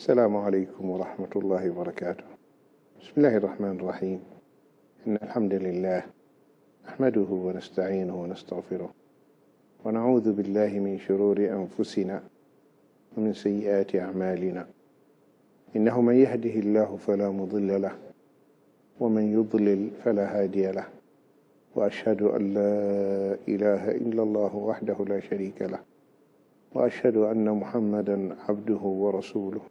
السلام عليكم ورحمة الله وبركاته. بسم الله الرحمن الرحيم. إن الحمد لله نحمده ونستعينه ونستغفره ونعوذ بالله من شرور أنفسنا ومن سيئات أعمالنا. إنه من يهده الله فلا مضل له ومن يضلل فلا هادي له، وأشهد أن لا إله إلا الله وحده لا شريك له، وأشهد أن محمدا عبده ورسوله.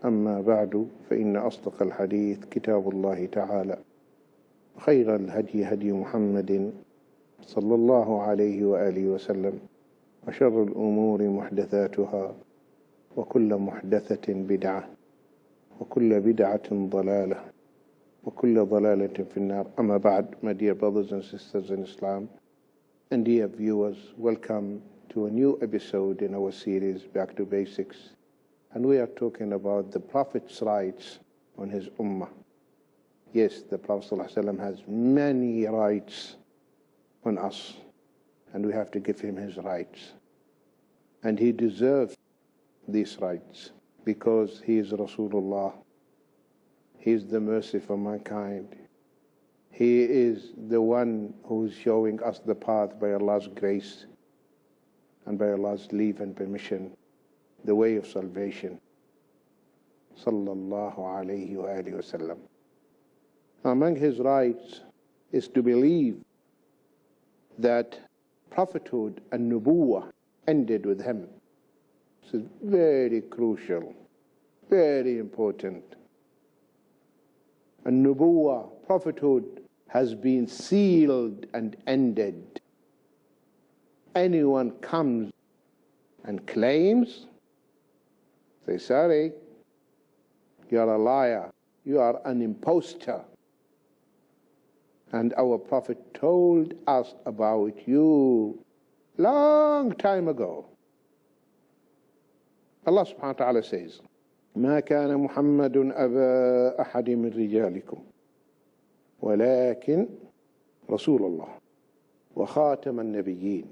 أما بعد، فإن أصدق الحديث كتاب الله تعالى، خير الهدي هدي محمد صلى الله عليه وآله وسلم، وشر الأمور محدثاتها، وكل محدثة بدعة، وكل بدعة ضلالة، وكل ضلالة في النار. أما بعد, my dear brothers and sisters in Islam and dear viewers, welcome to a new episode in our series Back to Basics, and we are talking about the Prophet's rights on his ummah. Yes, the Prophet ﷺ has many rights on us, and we have to give him his rights, and he deserves these rights because he is Rasulullah. He is the mercy for mankind. He is the one who is showing us the path by Allah's grace and by Allah's leave and permission, the way of salvation. Sallallahu alayhi wa alihi wa sallam. Among his rights is to believe that prophethood and nubuwah ended with him. This is very crucial, very important. And nubuwah, prophethood, has been sealed and ended. Anyone comes and claims, say, sorry, you are a liar, you are an imposter. And our Prophet told us about you long time ago. Allah subhanahu wa ta'ala says, ما كان محمد أبا أحد من رجالكم ولكن رسول الله وخاتم النبيين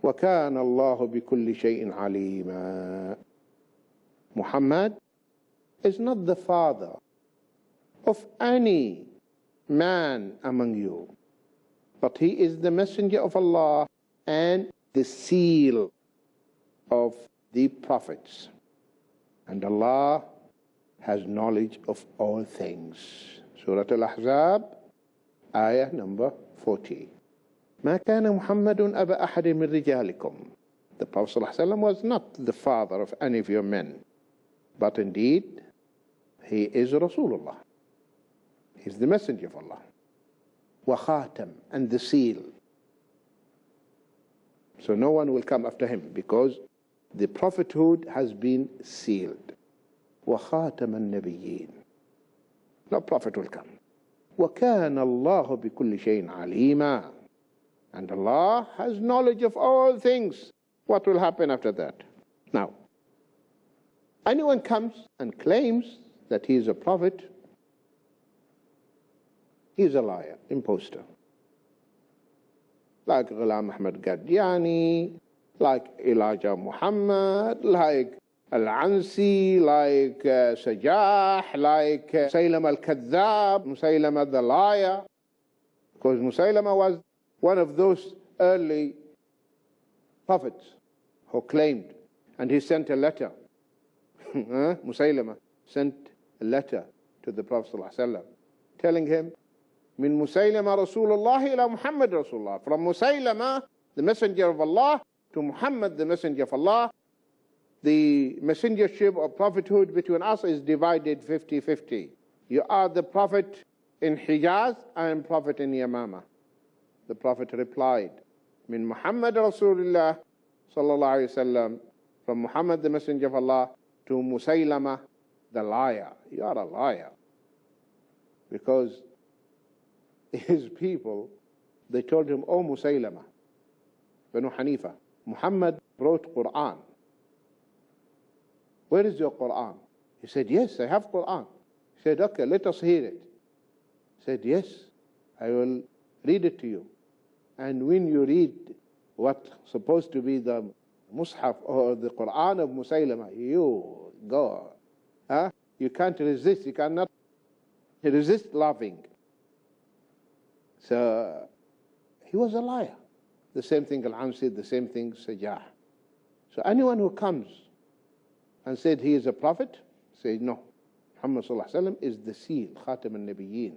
وكان الله بكل شيء عليما. Muhammad is not the father of any man among you, but he is the messenger of Allah and the seal of the prophets. And Allah has knowledge of all things. Surah Al-Ahzab, ayah number 40. ما كان محمد أبا أحد من رجالكم. The Prophet ﷺ was not the father of any of your men, but indeed he is Rasulullah. He is the messenger of Allah. وخاتم, and the seal. So no one will come after him because the prophethood has been sealed. وَخَاتَمَ النَّبِيِّينَ. No prophet will come. وَكَانَ اللَّهُ بِكُلِّ شَيْءٍ عَلِيمًا. And Allah has knowledge of all things. What will happen after that? Now, anyone comes and claims that he is a prophet, he is a liar, imposter. Like Ghulam Ahmad Qadiani, like Elijah Muhammad, like Al-Ansi, like Sajah, like Salem Al Musaylama the liar. Because Musaylama was one of those early prophets who claimed, and he sent a letter. Musaylama sent a letter to the Prophet ﷺ telling him, Min Musaylama Rasulullah ila Muhammad Rasulullah. From Musaylama, the messenger of Allah, to Muhammad, the messenger of Allah, the messengership or prophethood between us is divided 50-50. You are the prophet in Hijaz, I am prophet in Yamama. The Prophet replied, Min Muhammad Rasulullah sallallahu alayhi wasallam, from Muhammad, the messenger of Allah, to Musaylama, the liar. You are a liar. Because his people, they told him, O Musaylama, Banu Hanifa, Muhammad wrote Quran. Where is your Quran? He said, yes, I have Quran. He said, okay, let us hear it. He said, yes, I will read it to you. And when you read what's supposed to be the Mus'haf or the Quran of Musaylama, you go You can't resist. You cannot resist loving. So he was a liar. The same thing Al-Am said, the same thing Sajah. So anyone who comes and said he is a prophet, say no. Muhammad sallallahu alaihi wasallam is the seal, Khatam al-Nabiyyin.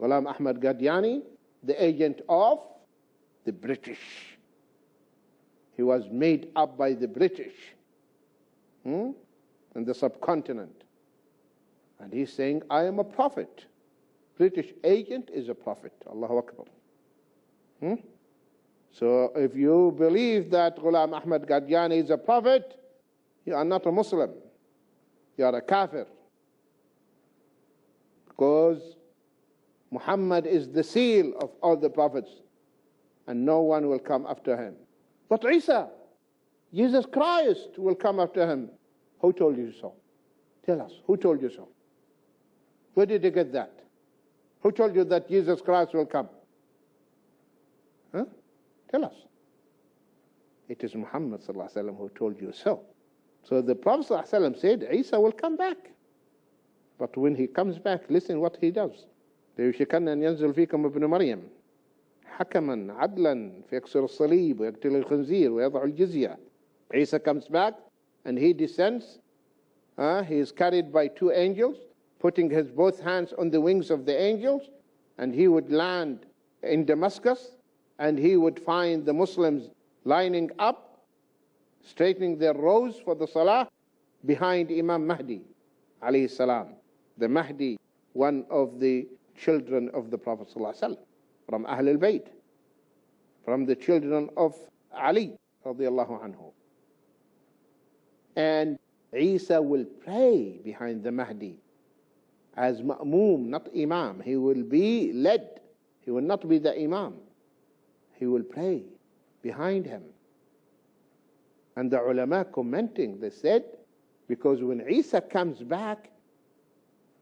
Ghulam Ahmad Qadiani, the agent of the British. He was made up by the British in the subcontinent. And he's saying, I am a prophet. British agent is a prophet. Allahu Akbar. So if you believe that Ghulam Ahmad Qadiani is a prophet, you are not a Muslim. You are a kafir. Because Muhammad is the seal of all the prophets, and no one will come after him. But Isa, Jesus Christ, will come after him. Who told you so? Tell us, who told you so? Where did you get that? Who told you that Jesus Christ will come? Tell us. It is Muhammad sallallahu alaihi wasallam who told you so. So the Prophet sallallahu alaihi wasallam said, Isa will come back. But when he comes back, listen what he does. ليوشكن أن ينزل فيكم ابن مريم حكما عدلا فيكسر الصليب ويقتل الخنزير ويضع الجزية. Isa comes back and he descends. He is carried by two angels, putting his both hands on the wings of the angels, and he would land in Damascus, and he would find the Muslims lining up, straightening their rows for the salah behind Imam Mahdi alayhi salam. The Mahdi, one of the children of the Prophet sallallahu alaihi wasallam, from Ahl al-Bayt, from the children of Ali radiallahu anhu. And Isa will pray behind the Mahdi as ma'moom, not imam. He will be led. He will not be the imam. He will pray behind him. And the ulama commenting, they said, because when Isa comes back,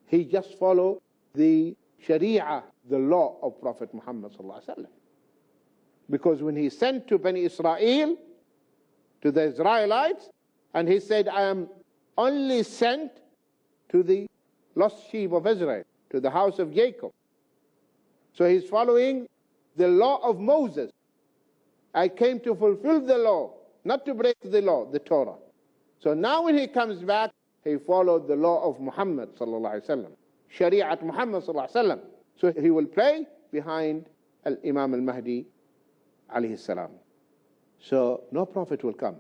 he just follow the Sharia, the law of Prophet Muhammad sallallahu alaihi wasallam. Because when he sent to Bani Israel, to the Israelites, and he said, I am only sent to the lost sheep of Israel, to the house of Jacob. So he's following the law of Moses. I came to fulfill the law, not to break the law, the Torah. So now when he comes back, he followed the law of Muhammad sallallahu alaihi wasallam, Shari'at Muhammad sallallahu alaihi wasallam. So he will pray behind Imam al-Mahdi alayhi salam. So no prophet will come.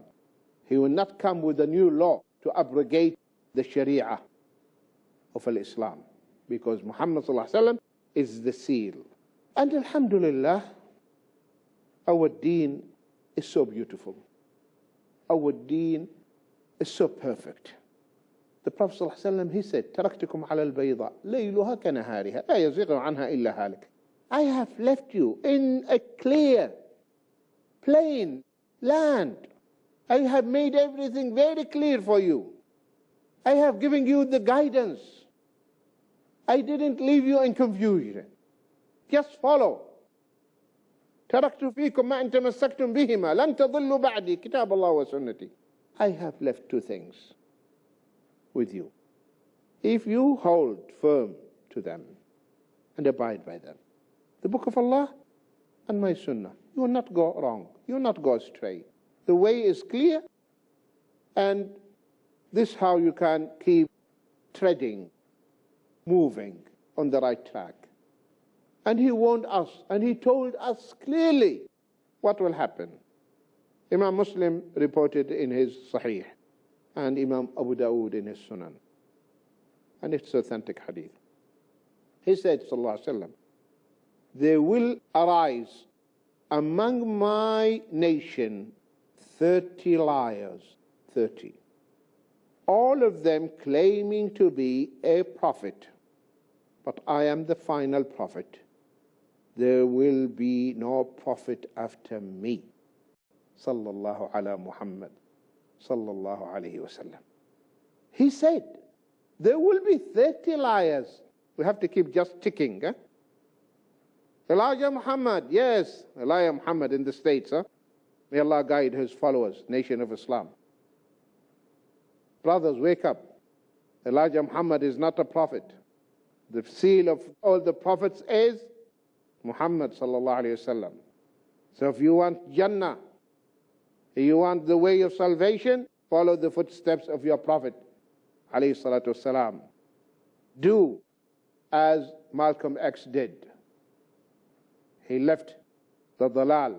He will not come with a new law to abrogate the Sharia of Islam, because Muhammad sallallahu alaihi wasallam is the seal. And alhamdulillah, our deen is so beautiful. Our deen is so perfect. The Prophet sallallahu alaihi wasallam, he said, "Taraktukum ala al-bayda, layluha kanahariha, la yazighu anha illa halik." I have left you in a clear, plain land. I have made everything very clear for you. I have given you the guidance. I didn't leave you in confusion. Just follow. تركت فيكم ما إن تمسكتم بهما لن تضلوا بعدي كتاب الله وسنتي. I have left two things with you. If you hold firm to them and abide by them, the book of Allah and my sunnah, you will not go wrong. You will not go astray. The way is clear, and this is how you can keep treading, moving on the right track. And he warned us, and he told us clearly what will happen. Imam Muslim reported in his Sahih, and Imam Abu Dawood in his Sunan. And it's authentic hadith. He said, sallallahu alaihi wasallam, there will arise among my nation 30 liars, 30. All of them claiming to be a prophet. But I am the final prophet. There will be no prophet after me. Sallallahu ala Muhammad. Sallallahu alayhi wasallam. He said, there will be 30 liars. We have to keep just ticking. Elijah Muhammad, yes, Elijah Muhammad in the States. May Allah guide his followers, nation of Islam. Brothers, wake up. Elijah Muhammad is not a prophet. The seal of all the prophets is Muhammad sallallahu alayhi wasallam. So if you want Jannah, if you want the way of salvation, follow the footsteps of your Prophet alayhi salatu wasalam. Do as Malcolm X did. He left the dalal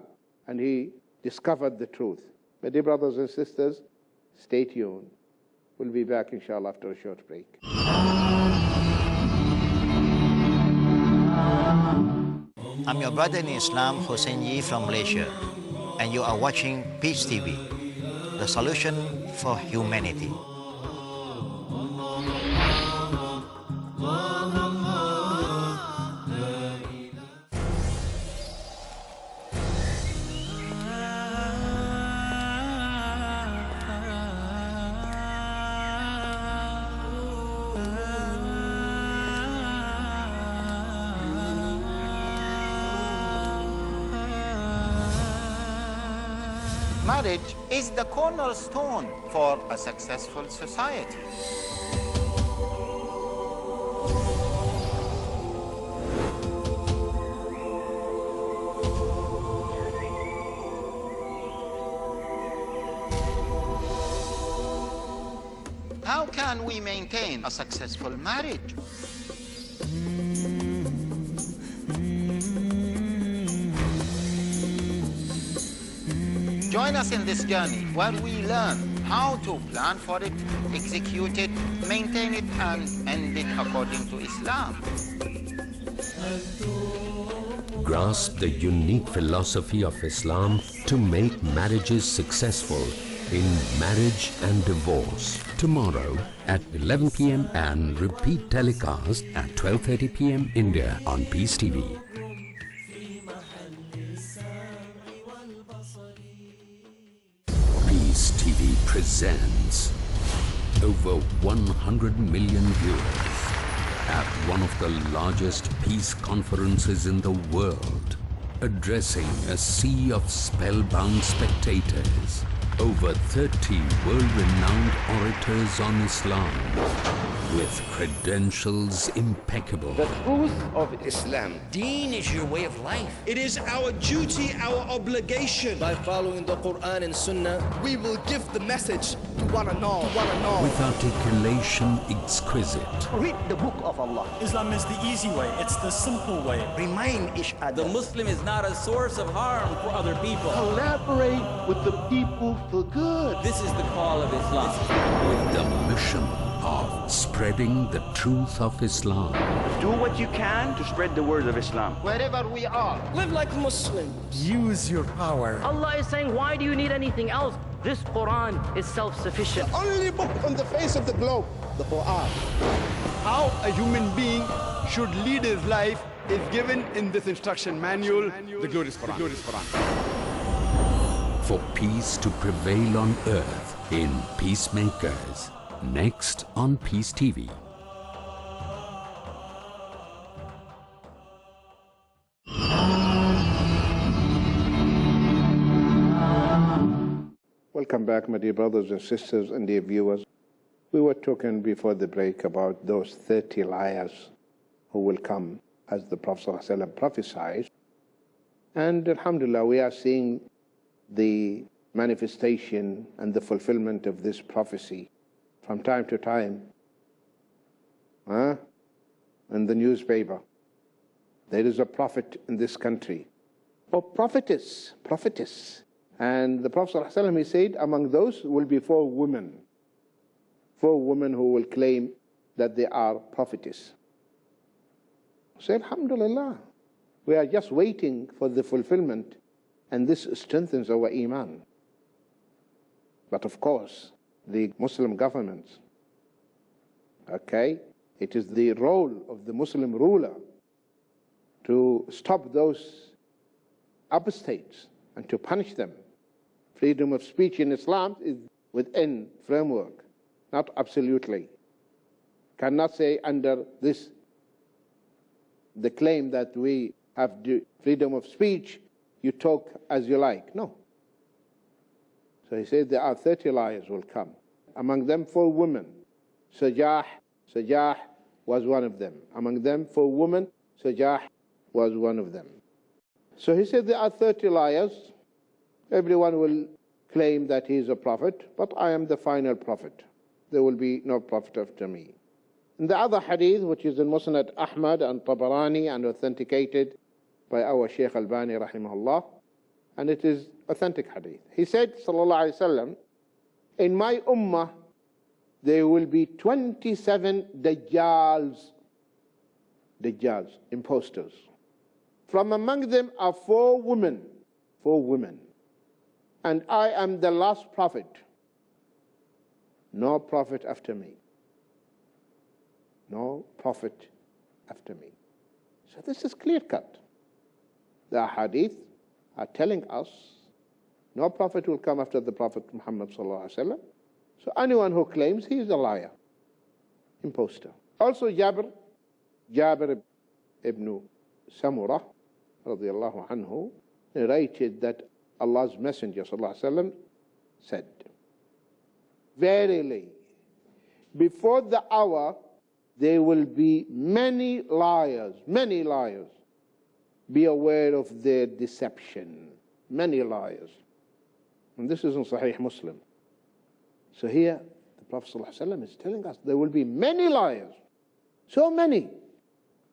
and he discovered the truth. My dear brothers and sisters, stay tuned. We'll be back inshallah after a short break. I'm your brother in Islam, Hussein Yi from Malaysia, and you are watching Peace TV, the solution for humanity. Marriage is the cornerstone for a successful society. How can we maintain a successful marriage? Join us in this journey where we learn how to plan for it, execute it, maintain it, and end it according to Islam. Grasp the unique philosophy of Islam to make marriages successful in Marriage and Divorce. Tomorrow at 11 p.m. and repeat telecast at 12:30 p.m. India on Peace TV. Peace TV presents over 100 million viewers at one of the largest peace conferences in the world, addressing a sea of spellbound spectators. Over 30 world-renowned orators on Islam with credentials impeccable. The truth of Islam. Deen is your way of life. It is our duty, our obligation. By following the Quran and Sunnah, we will give the message to one and all. With articulation exquisite. Read the book of Allah. Islam is the easy way. It's the simple way. Remind each other. The Muslim is not a source of harm for other people. Collaborate with the people for good. This is the call of Islam. With the mission of spreading the truth of Islam. Do what you can to spread the word of Islam. Wherever we are, Live like Muslims. Use your power. Allah is saying, why do you need anything else? This Quran is self-sufficient. The only book on the face of the globe, the Quran. How a human being should lead his life is given in this instruction manual, the glorious Quran. For peace to prevail on earth in Peacemakers. Next on Peace TV. Welcome back, my dear brothers and sisters and dear viewers. We were talking before the break about those 30 liars who will come as the Prophet ﷺ prophesied. And alhamdulillah, we are seeing the manifestation and the fulfillment of this prophecy from time to time. In the newspaper, there is a prophet in this country, or prophetess. And the Prophet ﷺ, he said, among those will be 4 women who will claim that they are prophetess. Say, alhamdulillah, we are just waiting for the fulfillment, and this strengthens our iman. But of course, the Muslim governments, it is the role of the Muslim ruler to stop those apostates and to punish them. Freedom of speech in Islam is within framework, not absolutely. Cannot say under this, the claim that we have freedom of speech, you talk as you like. No. So he said there are 30 liars will come. Among them 4 women. Sajah was one of them. Among them, for women, Sajah was one of them. So he said, there are 30 liars. Everyone will claim that he is a prophet, but I am the final prophet. There will be no prophet after me. In the other hadith, which is in Musnad Ahmad and Tabarani and authenticated by our Shaykh Albani rahimahullah, and it is authentic hadith. He said, sallallahu alaihi wasallam, in my ummah, there will be 27 Dajjals, imposters. From among them are 4 women, and I am the last prophet. No prophet after me. No prophet after me. So this is clear cut. The hadith are telling us no prophet will come after the Prophet Muhammad sallallahu alaihi wasallam. So anyone who claims he is a liar, imposter. Also Jabir ibn Samurah radiyallahu anhu narrated that Allah's Messenger sallallahu alaihi wasallam said, verily, before the hour there will be many liars. Be aware of their deception. Many liars. And this is in Sahih Muslim. So here, the Prophet ﷺ is telling us there will be many liars. So many.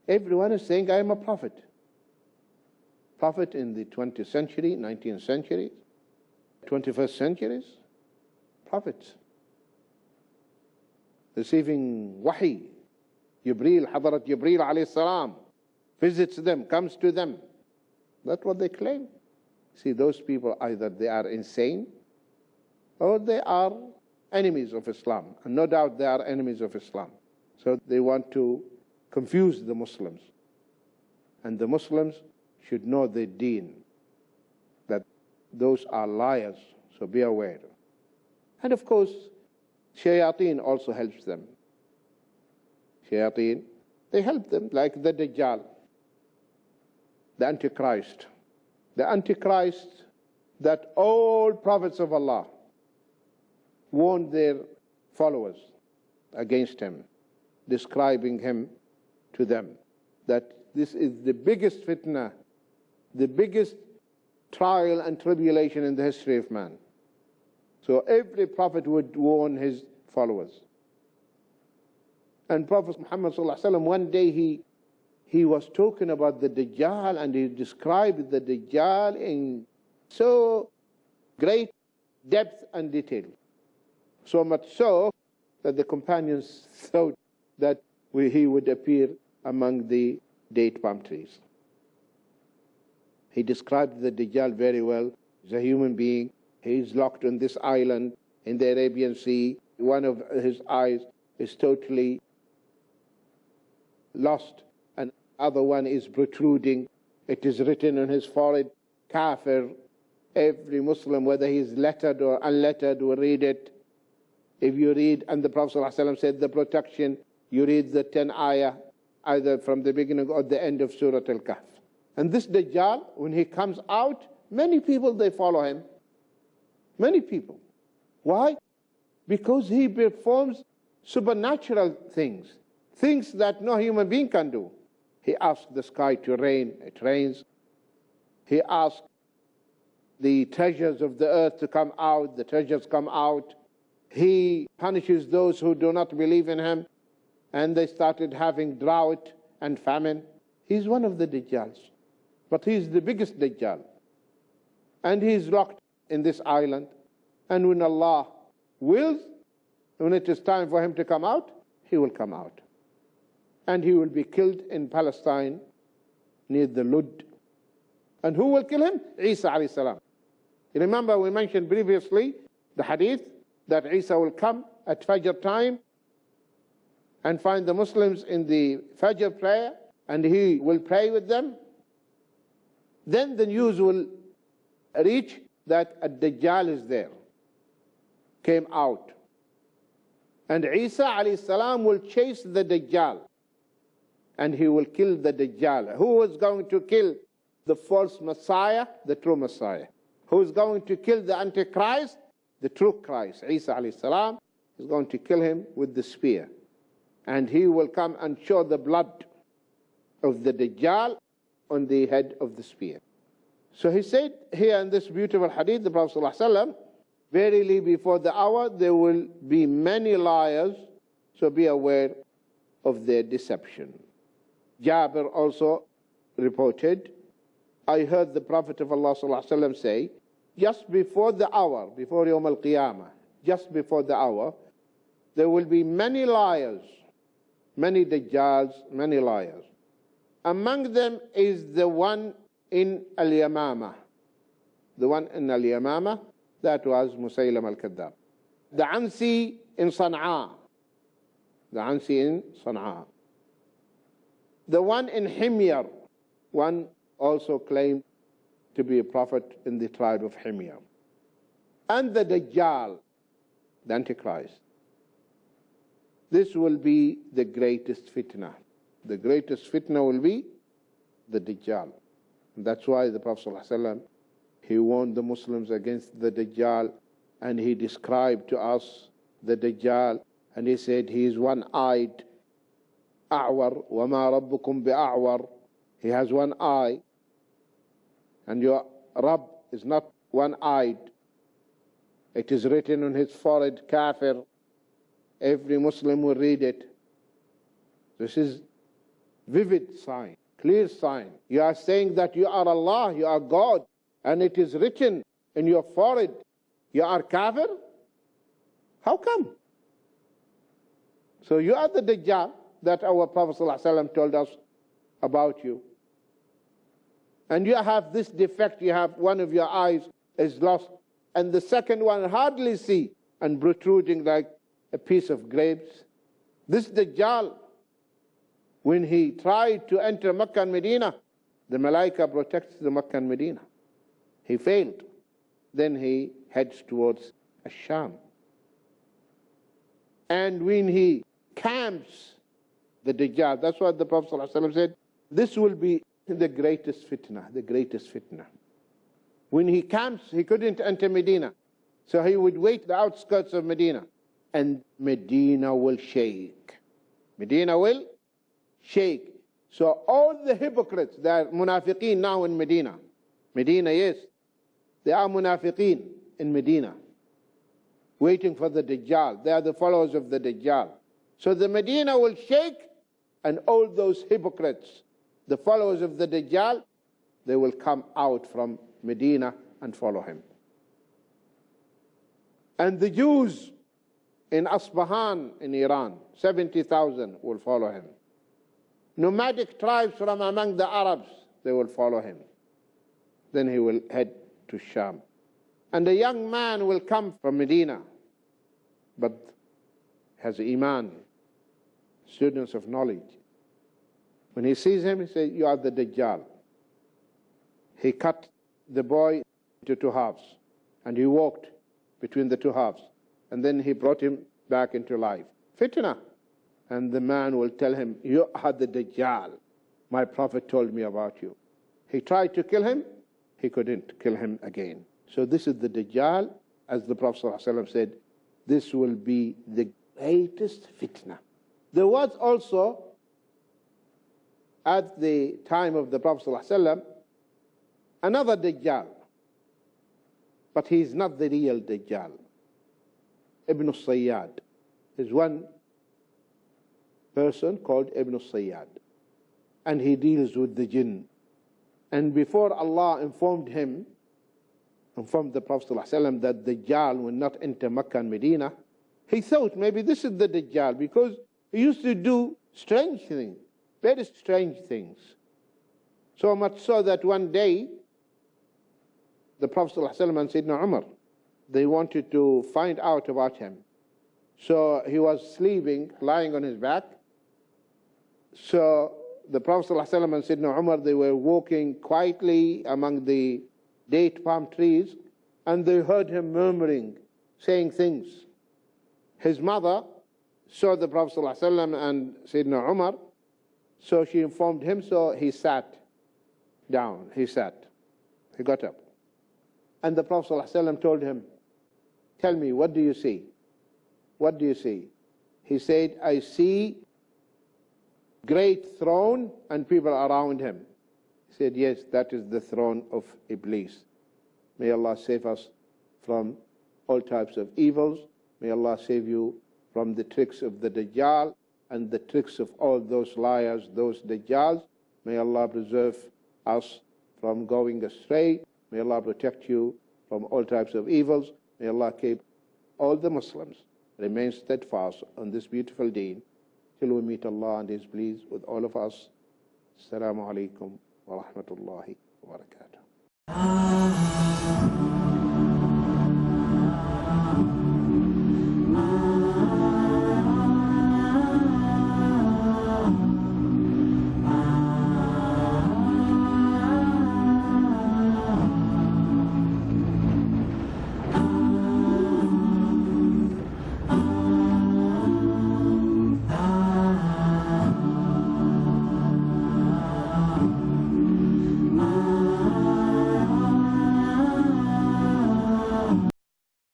Everyone is saying, I am a prophet. Prophet in the 20th century, 19th century, 21st centuries. Prophets. Receiving wahi. Jibreel, Hadarat Jibreel alayhi salam, visits them, comes to them. That's what they claim. See, those people, either they are insane or they are enemies of Islam. And no doubt they are enemies of Islam. So they want to confuse the Muslims. And the Muslims should know their deen, that those are liars. So be aware. And of course, shayateen also helps them. Shayateen, they help them, like the Dajjal, the Antichrist. The Antichrist that all prophets of Allah warned their followers against him, describing him to them, that this is the biggest fitna, the biggest trial and tribulation in the history of man. So every prophet would warn his followers. And Prophet Muhammad ﷺ, one day he was talking about the Dajjal, and he described the Dajjal in so great depth and detail. So much so that the companions thought that he would appear among the date palm trees. He described the Dajjal very well. He's a human being. He is locked on this island in the Arabian Sea. One of his eyes is totally lost, and other one is protruding. It is written on his forehead, Kafir. Every Muslim, whether he is lettered or unlettered, will read it. If you read, and the Prophet ﷺ said the protection, you read the 10 ayah, either from the beginning or the end of Surah Al-Kahf. And this Dajjal, when he comes out, many people, they follow him. Many people. Why? Because he performs supernatural things, things that no human being can do. He asks the sky to rain, it rains. He asks the treasures of the earth to come out, the treasures come out. He punishes those who do not believe in him, and they started having drought and famine. He's one of the Dajjals, but he's the biggest Dajjal. And he's locked in this island. And when Allah wills, when it is time for him to come out, he will come out. And he will be killed in Palestine near the Lud. And who will kill him? Isa alayhi salam. You remember we mentioned previously the hadith that Isa will come at Fajr time and find the Muslims in the Fajr prayer, and he will pray with them. Then the news will reach that a Dajjal is there, came out. And Isa alayhi salam will chase the Dajjal, and he will kill the Dajjal. Who is going to kill the false Messiah? The true Messiah. Who is going to kill the Antichrist? The true Christ, Isa alayhi salam. He's going to kill him with the spear. And he will come and show the blood of the Dajjal on the head of the spear. So he said here in this beautiful hadith, the Prophet ﷺ, verily before the hour there will be many liars, so be aware of their deception. Jabir also reported, I heard the Prophet of Allah ﷺ say, just before the hour, before Yawm al-Qiyamah, just before the hour, there will be many liars, many Dajjals, many liars. Among them is the one in Al-Yamama. The one in Al-Yamama, that was Musaylam al-Kadhab. The Ansi in Sana'a. The Ansi in Sana'a. The one in Himyar, one also claimed to be a prophet in the tribe of Himyar. And the Dajjal, the Antichrist. This will be the greatest fitna. The greatest fitna will be the Dajjal. And that's why the Prophet ﷺ, he warned the Muslims against the Dajjal, and he described to us the Dajjal, and he said he is one-eyed, أعور وما ربكم بأعور. He has one eye, and your Rabb is not one-eyed. It is written on his forehead, Kafir. Every Muslim will read it. This is vivid sign, clear sign. You are saying that you are Allah, you are God, and it is written in your forehead, you are Kafir? How come? So you are the Dajjal that our Prophet ﷺ told us about you. And you have this defect, you have one of your eyes is lost, and the second one hardly see, and protruding like a piece of grapes. This Dajjal, when he tried to enter Makkah and Medina, the Malaika protects the Makkah and Medina. He failed. Then he heads towards Sham. And when he camps, the Dajjal, that's what the Prophet ﷺ said, this will be the greatest fitna, the greatest fitna. When he camps, he couldn't enter Medina. So he would wait the outskirts of Medina. And Medina will shake. Medina will shake. So all the hypocrites, they are munafiqeen now in Medina. Medina, yes. They are munafiqeen in Medina, waiting for the Dajjal. They are the followers of the Dajjal. So the Medina will shake, and all those hypocrites, the followers of the Dajjal, they will come out from Medina and follow him. And the Jews in Asbahan in Iran, 70,000 will follow him. Nomadic tribes from among the Arabs, they will follow him. Then he will head to Sham. And a young man will come from Medina, but has Iman, students of knowledge. When he sees him, he says, you are the Dajjal. He cut the boy into two halves, and he walked between the two halves. And then he brought him back into life. Fitna. And the man will tell him, you are the Dajjal. My Prophet told me about you. He tried to kill him. He couldn't kill him again. So this is the Dajjal. As the Prophet ﷺ said, this will be the greatest fitna. There was also, at the time of the Prophet ﷺ, another Dajjal. But he is not the real Dajjal. Ibn al-Sayyad. There's one person called Ibn al-Sayyad, and he deals with the jinn. And before Allah informed the Prophet ﷺ that Dajjal will not enter Makkah and Medina, he thought maybe this is the Dajjal, because he used to do strange things, very strange things. So much so that one day, the Prophet ﷺ and Sayyidina Umar, they wanted to find out about him. So he was sleeping, lying on his back. So the Prophet ﷺ and Sayyidina Umar, they were walking quietly among the date palm trees, and they heard him murmuring, saying things. His mother saw the Prophet ﷺ and Sayyidina Umar, so she informed him, so he sat down. He got up. And the Prophet ﷺ told him, tell me, what do you see? what do you see? He said, I see great throne and people around him. He said, yes, that is the throne of Iblis. May Allah save us from all types of evils. May Allah save you from the tricks of the Dajjal and the tricks of all those liars, those Dajjals. May Allah preserve us from going astray. May Allah protect you from all types of evils. May Allah keep all the Muslims remain steadfast on this beautiful deen till we meet Allah and His pleased with all of us. Assalamu alaikum wa rahmatullahi wa barakatuh.